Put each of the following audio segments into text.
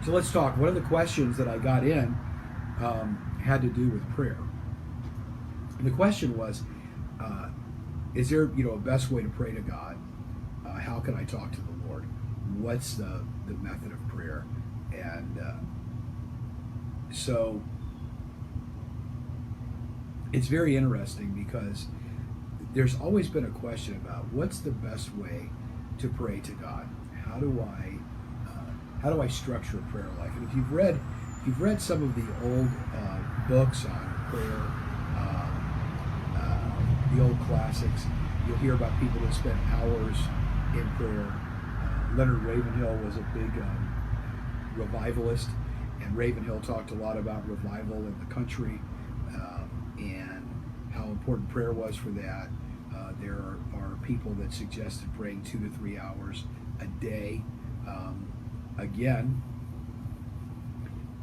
So let's talk. One of the questions that I got in had to do with prayer. And the question was, is there a best way to pray to God? How can I talk to the Lord? What's the method of prayer? And so it's very interesting because there's always been a question about what's the best way to pray to God. How do I structure a prayer life? And if you've read some of the old books on prayer, the old classics, you'll hear about people that spent hours in prayer. Leonard Ravenhill was a big revivalist, and Ravenhill talked a lot about revival in the country and how important prayer was for that. There are people that suggested praying 2 to 3 hours a day. Again,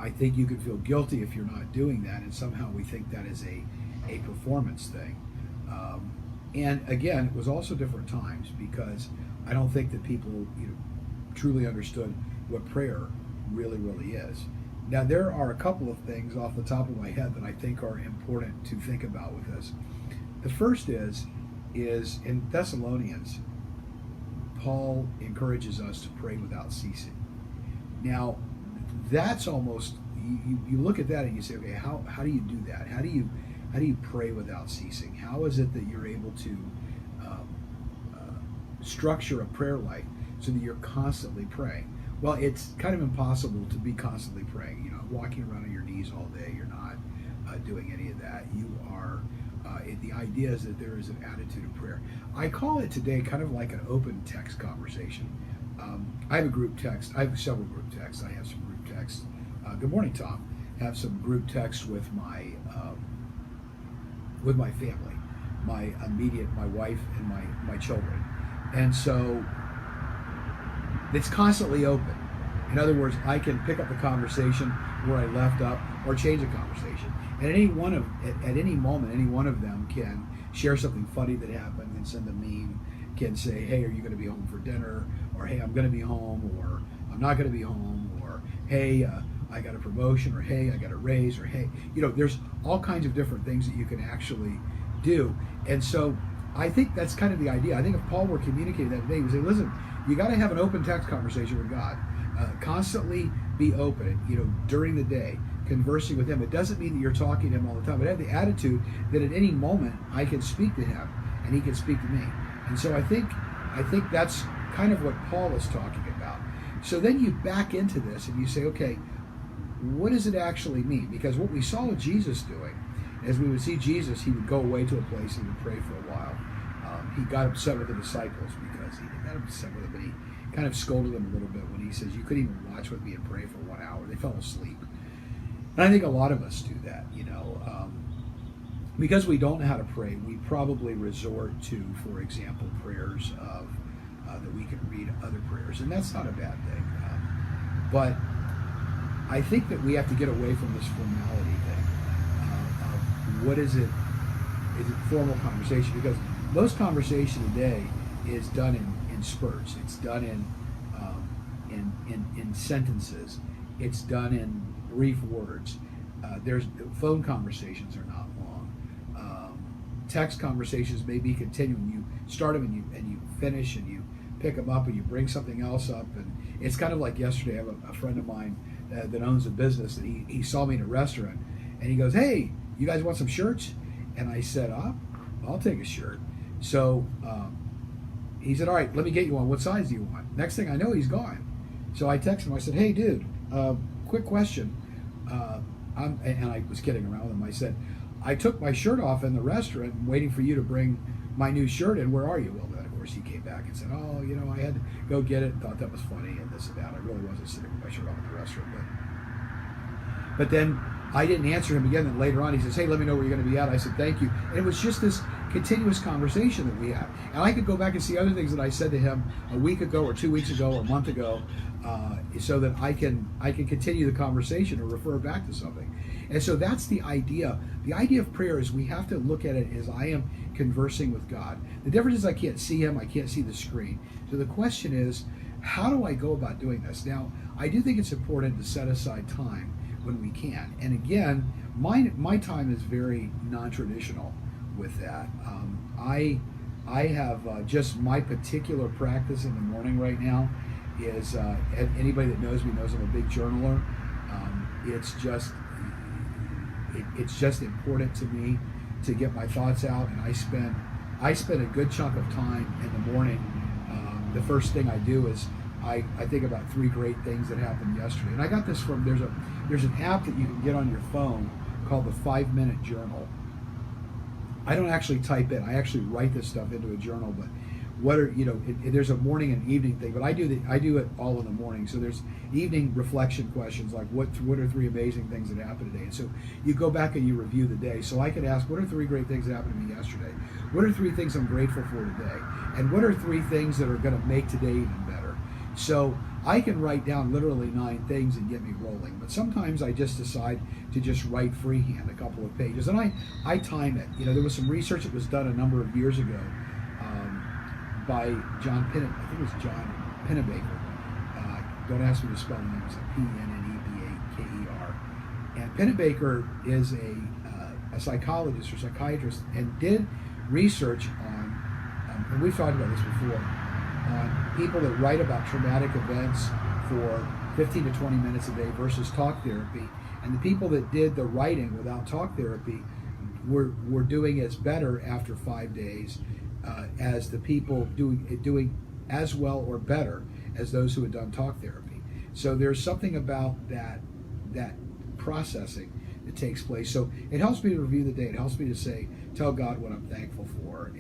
I think you can feel guilty if you're not doing that, and somehow we think that is a performance thing. And again, it was also different times because I don't think that people truly understood what prayer really, really is. Now, there are a couple of things off the top of my head that I think are important to think about with this. The first is in Thessalonians, Paul encourages us to pray without ceasing. Now, that's almost, you look at that and you say, okay, how do you do that? How do you pray without ceasing? How is it that you're able to structure a prayer life so that you're constantly praying? Well, it's kind of impossible to be constantly praying. Walking around on your knees all day, you're not doing any of that. You are, the idea is that there is an attitude of prayer. I call it today kind of like an open text conversation. I have a group text. I have several group texts. I have some group texts. Good morning, Tom. I have some group text with my family, my wife and my children. And so it's constantly open. In other words, I can pick up the conversation where I left up or change the conversation. And at any moment, any one of them can share something funny that happened and send a meme, can say, hey, are you going to be home for dinner? Or, hey, I'm going to be home, or I'm not going to be home, or, hey, I got a promotion, or, hey, I got a raise, or, hey, there's all kinds of different things that you can actually do. And so I think that's kind of the idea. I think if Paul were communicating that today, he would say, listen, you got to have an open text conversation with God. Constantly be open, during the day, conversing with him. It doesn't mean that you're talking to him all the time, but have the attitude that at any moment I can speak to him and he can speak to me. And so I think that's kind of what Paul is talking about. So then you back into this and you say, okay, what does it actually mean? Because what we saw Jesus doing, as we would see Jesus, he would go away to a place and he would pray for a while. He got upset with the disciples because he got upset with them, and he kind of scolded them a little bit when he says, you couldn't even watch with me and pray for 1 hour. They fell asleep. And I think a lot of us do that, because we don't know how to pray. We probably resort to, for example, prayers of that we can read other prayers, and that's not a bad thing. But I think that we have to get away from this formality thing of what is it? Is it formal conversation? Because most conversation today is done in spurts. It's done in sentences. It's done in brief words. There's phone conversations are not long. Text conversations may be continuing. You start them and you finish, and you pick them up and you bring something else up. And it's kind of like yesterday. I have a friend of mine that owns a business, and he saw me in a restaurant, and he goes, "Hey, you guys want some shirts?" And I said, "I'll take a shirt." So he said, "All right, let me get you one. What size do you want?" Next thing I know, he's gone. So I texted him. I said, "Hey, dude, quick question." And I was kidding around with him. I said, "I took my shirt off in the restaurant, waiting for you to bring my new shirt in. Where are you?" Well, then of course he came back and said, "Oh, I had to go get it." Thought that was funny and this and that. I really wasn't sitting with my shirt off in the restaurant, but then I didn't answer him again. Then later on, he says, "Hey, let me know where you're going to be at." I said, "Thank you." And it was just this continuous conversation that we had. And I could go back and see other things that I said to him a week ago or 2 weeks ago or a month ago, so that I can continue the conversation or refer back to something. And so that's the idea. The idea of prayer is we have to look at it as I am conversing with God. The difference is I can't see him. I can't see the screen. So the question is, how do I go about doing this? Now, I do think it's important to set aside time when we can. And again, my time is very non-traditional with that. I have just my particular practice in the morning right now is and anybody that knows me knows I'm a big journaler. It's just important to me to get my thoughts out, and I spend a good chunk of time in the morning. The first thing I do is I think about 3 great things that happened yesterday, and I got this from there's an app that you can get on your phone called the 5-Minute Journal. I don't actually type in. I actually write this stuff into a journal. But there's a morning and evening thing. But I do it all in the morning. So there's evening reflection questions like what are 3 amazing things that happened today. And so you go back and you review the day. So I could ask, what are 3 great things that happened to me yesterday? What are 3 things I'm grateful for today? And what are 3 things that are going to make today even better? So I can write down literally 9 things and get me rolling. But sometimes I just decide to just write freehand a couple of pages. And I time it. There was some research that was done a number of years ago by John Pennebaker. I think it was John Pennebaker. Don't ask me to spell the name. It's like Pennebaker. And Pennebaker is a psychologist or psychiatrist and did research on, and we've talked about this before, on people that write about traumatic events for 15 to 20 minutes a day versus talk therapy. And the people that did the writing without talk therapy were doing as better after 5 days as the people doing as well or better as those who had done talk therapy. So there's something about that processing that takes place. So it helps me to review the day. It helps me to tell God what I'm thankful for,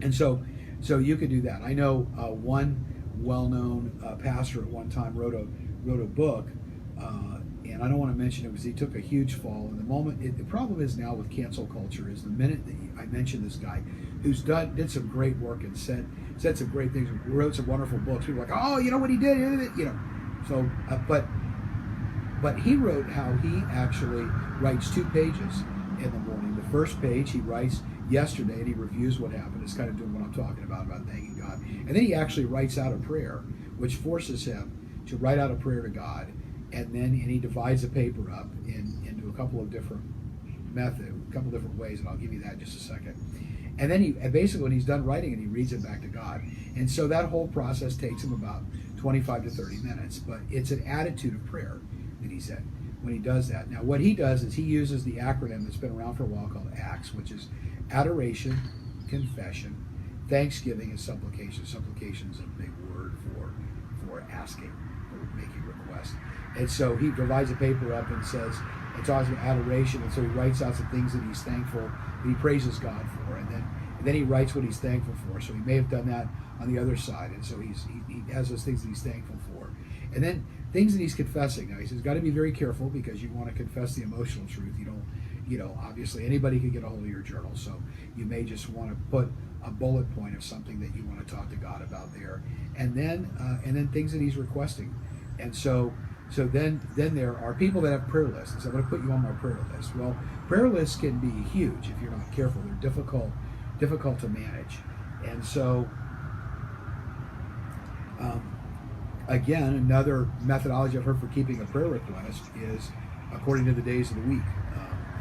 and so you could do that. I know one well-known pastor at one time wrote a book, and I don't want to mention it because he took a huge fall. And the problem is now with cancel culture is the minute that I mention this guy who's did some great work and said some great things, wrote some wonderful books, people are like, oh, you know what he did, So, but he wrote how he actually writes 2 pages in the morning. The first page he writes yesterday and he reviews what happened. It's kind of doing what I'm talking about thanking God. And then he actually writes out a prayer, which forces him to write out a prayer to God. And he divides the paper up into a couple of different ways, and I'll give you that in just a second. And then basically when he's done writing it, he reads it back to God. And so that whole process takes him about 25 to 30 minutes. But it's an attitude of prayer that he said when he does that. Now what he does is he uses the acronym that's been around for a while called ACTS, which is adoration, confession, thanksgiving, and supplication. Supplication is a big word for asking or making requests. And so he divides the paper up and says, it talks about adoration, and so he writes out some things that he's thankful, that he praises God for, and then he writes what he's thankful for. So he may have done that on the other side, and so he has those things that he's thankful for. And then things that he's confessing. Now he says, got to be very careful because you want to confess the emotional truth. You don't, obviously anybody can get a hold of your journal, so you may just want to put a bullet point of something that you want to talk to God about there. And then things that he's requesting. And so then there are people that have prayer lists. And so I'm going to put you on my prayer list. Well, prayer lists can be huge if you're not careful. They're difficult to manage. And so, again, another methodology I've heard for keeping a prayer request is according to the days of the week.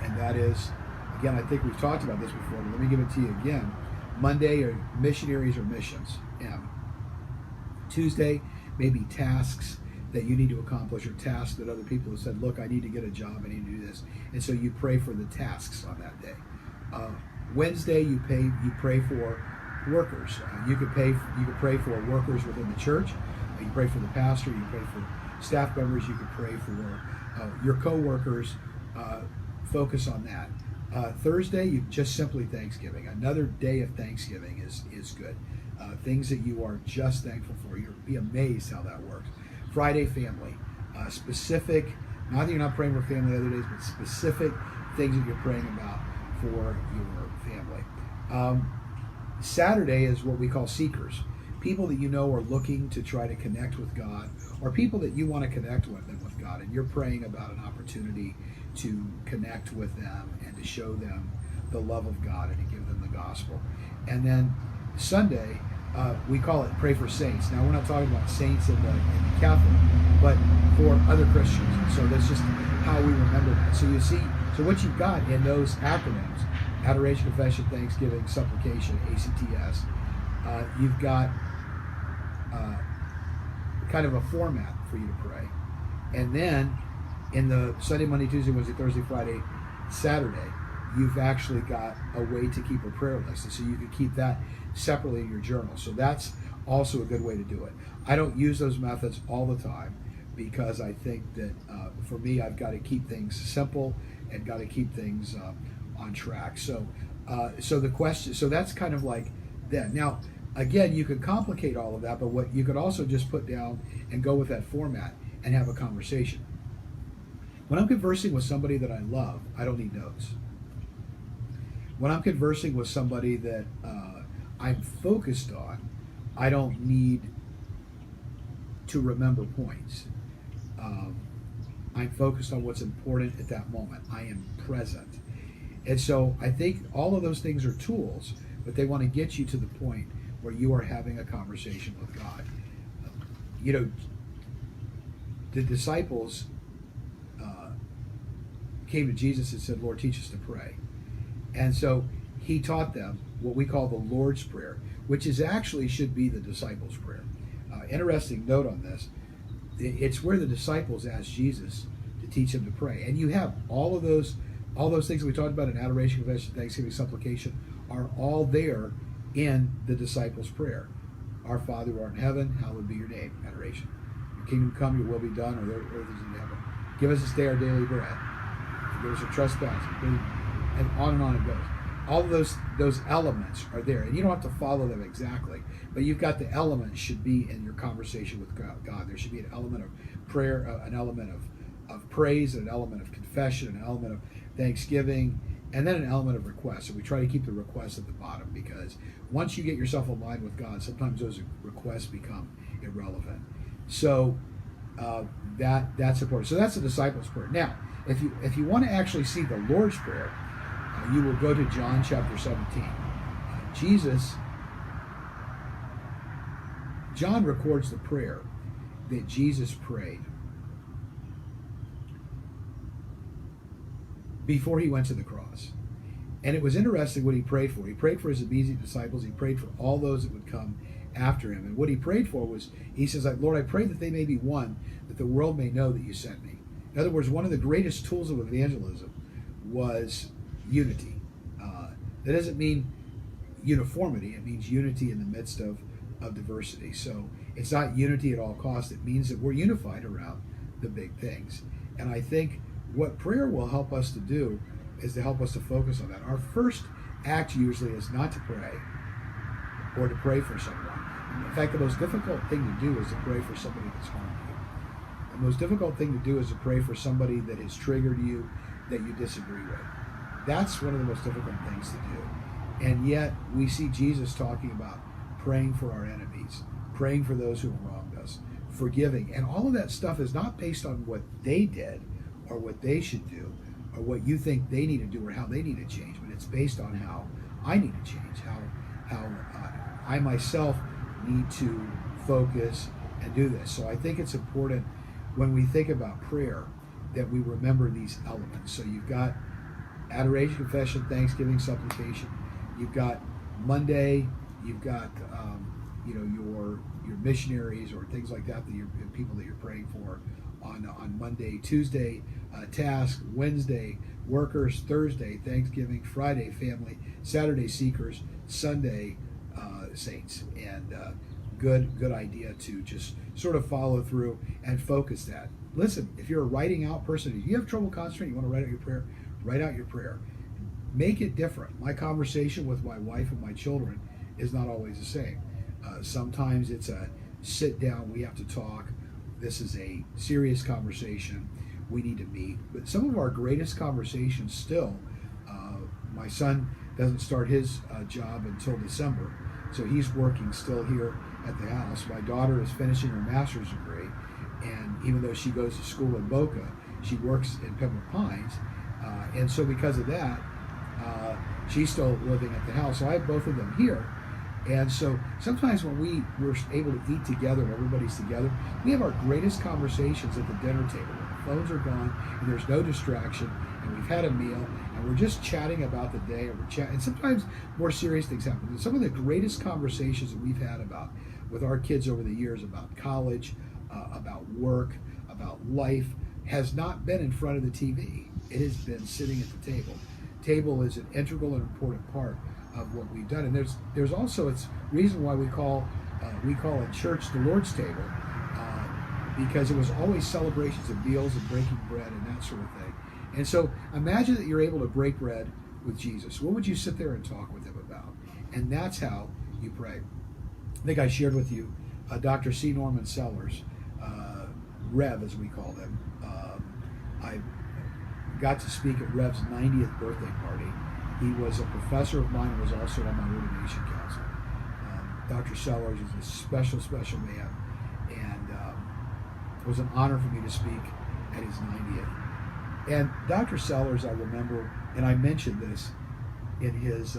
And that is, again, I think we've talked about this before, but let me give it to you again. Monday are missionaries or missions. M. Tuesday, maybe tasks that you need to accomplish, or tasks that other people have said, look, I need to get a job, I need to do this. And so you pray for the tasks on that day. Wednesday, you pray for workers. You could pray for workers within the church. You pray for the pastor. You pray for staff members. You could pray for your co-workers. Focus on that. Thursday, you just simply Thanksgiving. Another day of Thanksgiving is good. Things that you are just thankful for. You'll be amazed how that works. Friday, family. Specific, not that you're not praying for family other days, but specific things that you're praying about for your family. Saturday is what we call seekers. People that you know are looking to try to connect with God, or people that you want to connect with God, and you're praying about an opportunity to connect with them and to show them the love of God and to give them the gospel. And then Sunday we call it pray for saints. Now, we're not talking about saints in the Catholic, but for other Christians. And so that's just how we remember that. So you see, so what you've got in those acronyms, adoration, confession, thanksgiving, supplication, ACTS, you've got kind of a format for you to pray. And then in the Sunday, Monday, Tuesday, Wednesday, Thursday, Friday, Saturday, you've actually got a way to keep a prayer list. And so you can keep that separately in your journal. So that's also a good way to do it. I don't use those methods all the time because I think that for me, I've got to keep things simple and got to keep things on track. So the question, so that's kind of like that. Now, again, you could complicate all of that, but what you could also just put down and go with that format and have a conversation. When I'm conversing with somebody that I love, I don't need notes. When I'm conversing with somebody that I'm focused on, I don't need to remember points. I'm focused on what's important at that moment. I am present. And so I think all of those things are tools, but they want to get you to the point where you are having a conversation with God. You know, the disciples came to Jesus and said, Lord, teach us to pray. And so he taught them what we call the Lord's Prayer, which is actually should be the disciples' prayer. Interesting note on this. It's where the disciples asked Jesus to teach them to pray. And you have all those things that we talked about in adoration, confession, thanksgiving, supplication are all there in the disciples' prayer. Our Father who art in heaven, hallowed be your name. Adoration. Your kingdom come, your will be done on earth as in heaven. Give us this day our daily bread. Forgive us our trespasses. And on it goes. All of those elements are there, and you don't have to follow them exactly, but you've got the elements should be in your conversation with God. There should be an element of prayer, an element of praise, an element of confession, an element of thanksgiving, and then an element of request. So we try to keep the requests at the bottom, because once you get yourself aligned with God, sometimes those requests become irrelevant. So that's important. So that's the disciples' prayer. Now, if you want to actually see the Lord's Prayer, you will go to John chapter 17. John records the prayer that Jesus prayed before he went to the cross. And it was interesting what he prayed for. He prayed for his immediate disciples. He prayed for all those that would come after him. And what he prayed for was, he says, Lord, I pray that they may be one, that the world may know that you sent me. In other words, one of the greatest tools of evangelism was unity. That doesn't mean uniformity. It means unity in the midst of diversity. So it's not unity at all costs. It means that we're unified around the big things. And I think what prayer will help us to do is to help us to focus on that. Our first act usually is not to pray or to pray for someone. In fact, the most difficult thing to do is to pray for somebody that's harmed you. The most difficult thing to do is to pray for somebody that has triggered you, that you disagree with. That's one of the most difficult things to do. And yet we see Jesus talking about praying for our enemies, praying for those who have wronged us, forgiving. And all of that stuff is not based on what they did or what they should do or what you think they need to do or how they need to change, but it's based on how I need to change, how I myself need to focus and do this. So I think it's important when we think about prayer that we remember these elements. So you've got adoration, confession, thanksgiving, supplication. You've got Monday. You've got your missionaries or things like that, your people that you're praying for on Monday. Tuesday, task. Wednesday, workers. Thursday, Thanksgiving. Friday, family. Saturday, seekers. Sunday, saints. And good idea to just sort of follow through and focus that. Listen, if you're a writing out person, if you have trouble concentrating, you want to write out your prayer, write out your prayer. Make it different. My conversation with my wife and my children is not always the same. Sometimes it's a sit down, we have to talk. This is a serious conversation. We need to meet. But some of our greatest conversations still, my son doesn't start his job until December, so he's working still here at the house. My daughter is finishing her master's degree, and even though she goes to school in Boca, she works in Pembroke Pines, and so because of that, she's still living at the house. So I have both of them here, And so sometimes when we're able to eat together and everybody's together, we have our greatest conversations at the dinner table. When the phones are gone and there's no distraction and we've had a meal and we're just chatting about the day, and we're chatting. And sometimes more serious things happen. And some of the greatest conversations that we've had about with our kids over the years about college, about work, about life, has not been in front of the TV. It has been sitting at the table. Table is an integral and important part of what we've done. And there's also it's reason why we call in church the Lord's table, because it was always celebrations of meals and breaking bread and that sort of thing. And so imagine that you're able to break bread with Jesus. What would you sit there and talk with him about? And that's how you pray. I think I shared with you Dr. C. Norman Sellers, Rev as we call him. I got to speak at Rev's 90th birthday party. He was a professor of mine and was also on my ordination council. Dr. Sellers is a special, special man, and it was an honor for me to speak at his 90th. And Dr. Sellers, I remember, and I mentioned this in his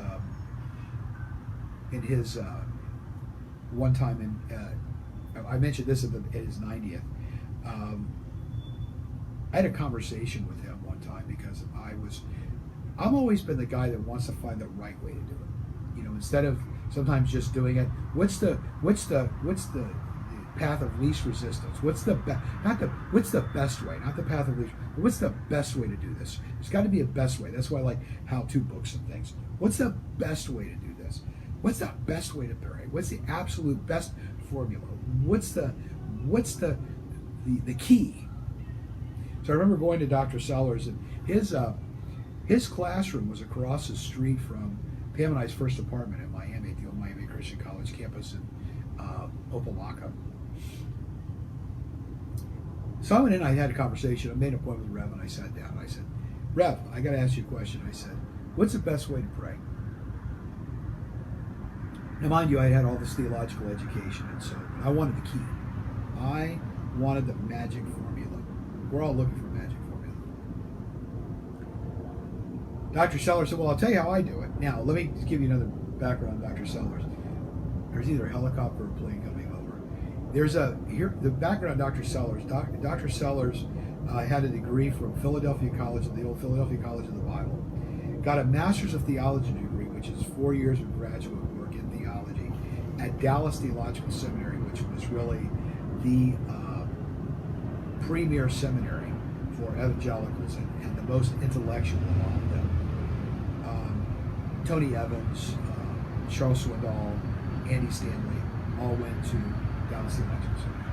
one time I mentioned this at his 90th. I had a conversation with him one time because I've always been the guy that wants to find the right way to do it. You know, instead of sometimes just doing it, what's the path of least resistance? What's the best way? Not the path of least. But what's the best way to do this? There's got to be a best way. That's why I like how-to books and things. What's the best way to do this? What's the best way to pray? What's the absolute best formula? What's the key? So I remember going to Dr. Sellers, and his classroom was across the street from Pam and I's first apartment in Miami, at the old Miami Christian College campus in Opelika. So I went in, I had a conversation, I made an appointment with Rev, and I sat down. I said, Rev, I got to ask you a question. I said, what's the best way to pray? Now, mind you, I had all this theological education, and so I wanted the key. I wanted the magic formula. We're all looking for a magic formula. Dr. Sellers said, well, I'll tell you how I do it. Now, let me give you another background on Dr. Sellers. There's either a helicopter or a plane coming over. The background on Dr. Sellers. Dr. Sellers had a degree from Philadelphia College, the old Philadelphia College of the Bible. Got a Master's of Theology degree, which is 4 years of graduate work in theology at Dallas Theological Seminary, which was really the premier seminary for evangelicals and the most intellectual of all of them. Tony Evans, Charles Swindoll, Andy Stanley all went to Dallas Theological Seminary.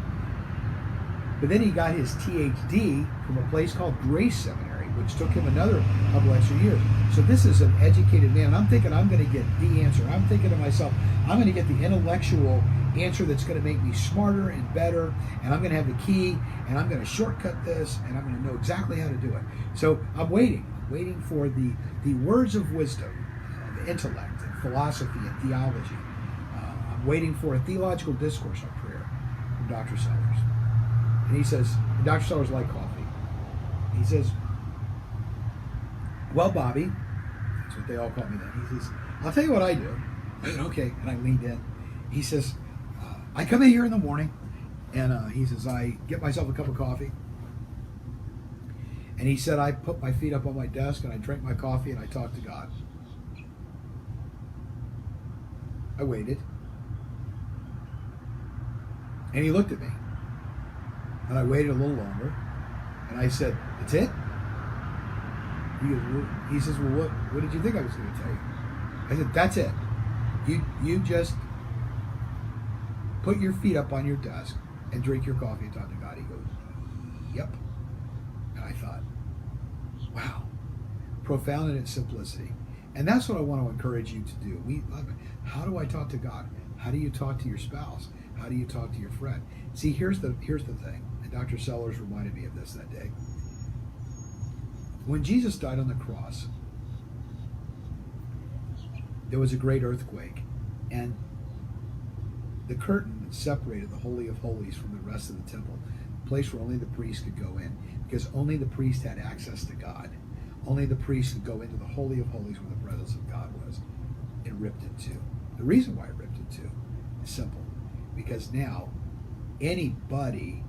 But then he got his THD from a place called Grace Seminary, which took him another couple extra years. So this is an educated man. I'm thinking I'm going to get the answer. I'm thinking to myself, I'm going to get the intellectual answer that's going to make me smarter and better, and I'm going to have the key, and I'm going to shortcut this, and I'm going to know exactly how to do it. So I'm waiting for the words of wisdom, of intellect, and philosophy, and theology. I'm waiting for a theological discourse on prayer from Dr. Sellers. And he says, Dr. Sellers liked coffee. He says, well, Bobby, that's what they all call me then. He says, I'll tell you what I do. I said, okay. And I leaned in. He says, I come in here in the morning, and he says, I get myself a cup of coffee. And he said, I put my feet up on my desk, and I drink my coffee, and I talk to God. I waited. And he looked at me. And I waited a little longer. And I said, that's it? He says, well, what did you think I was going to tell you? I said, that's it. You just put your feet up on your desk and drink your coffee and talk to God. He goes, yep. And I thought, wow, profound in its simplicity. And that's what I want to encourage you to do. How do I talk to God? How do you talk to your spouse? How do you talk to your friend? See, here's the thing. And Dr. Sellers reminded me of this that day. When Jesus died on the cross, there was a great earthquake, and the curtain separated the Holy of Holies from the rest of the temple, a place where only the priest could go in, because only the priest had access to God. Only the priest could go into the Holy of Holies where the presence of God was. It ripped in two. The reason why it ripped in to. It's simple. Because now anybody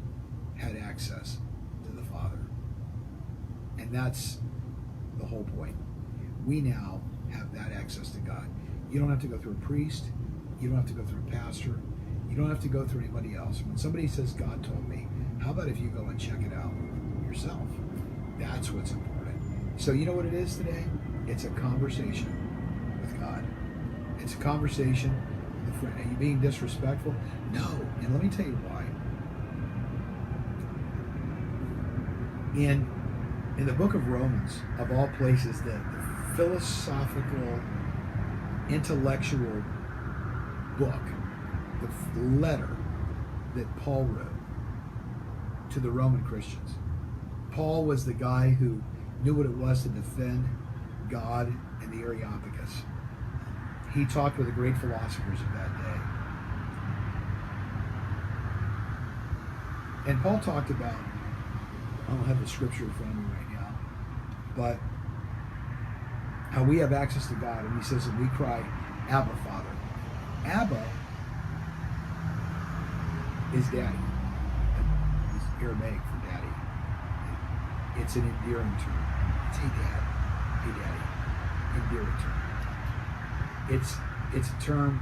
had access to the Father. And that's the whole point. We now have that access to God. You don't have to go through a priest. You don't have to go through a pastor. You don't have to go through anybody else. When somebody says, God told me, how about if you go and check it out yourself? That's what's important. So you know what it is today? It's a conversation with God. It's a conversation with a friend. Are you being disrespectful? No. And let me tell you why. In the book of Romans, of all places, the philosophical, intellectual book, the letter that Paul wrote to the Roman Christians. Paul was the guy who knew what it was to defend God and the Areopagus. He talked with the great philosophers of that day. And Paul talked about, I don't have the scripture in front of me right now, but how we have access to God, and he says that we cry, Abba, Father. Abba is daddy. It's Aramaic for daddy. It's an endearing term. It's hey dad, hey daddy, endearing term. It's a term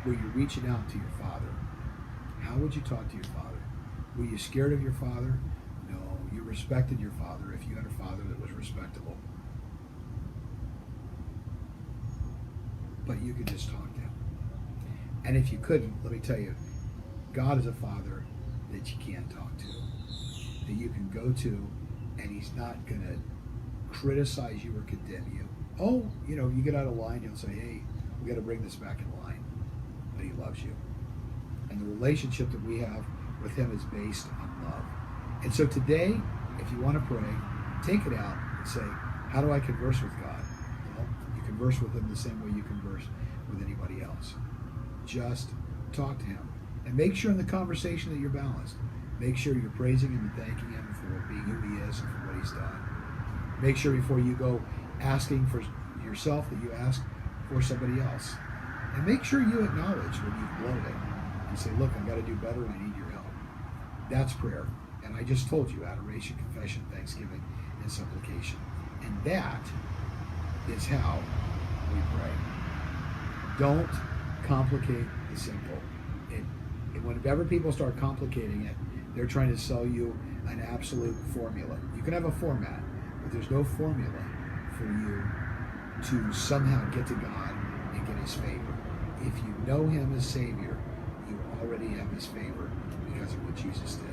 where you're reaching out to your father. How would you talk to your father? Were you scared of your father? No, you respected your father if you had a father that was respectable. But you could just talk to him. And if you couldn't, let me tell you, God is a father that you can't talk to, that you can go to, and he's not going to criticize you or condemn you. Oh, you get out of line, he'll say, hey, we got to bring this back in line. But he loves you. And the relationship that we have with him is based on love. And so today, if you want to pray, take it out and say, how do I converse with God? Well, you converse with him the same way you converse with anybody else. Just talk to him. And make sure in the conversation that you're balanced. Make sure you're praising him and thanking him for being who he is and for what he's done. Make sure before you go asking for yourself that you ask for somebody else. And make sure you acknowledge when you've blown it and say, look, I've got to do better and I need your help. That's prayer. And I just told you, adoration, confession, thanksgiving, and supplication. And that is how we pray. Don't complicate the simple. Whenever people start complicating it, they're trying to sell you an absolute formula. You can have a format, but there's no formula for you to somehow get to God and get his favor. If you know him as Savior, you already have his favor because of what Jesus did.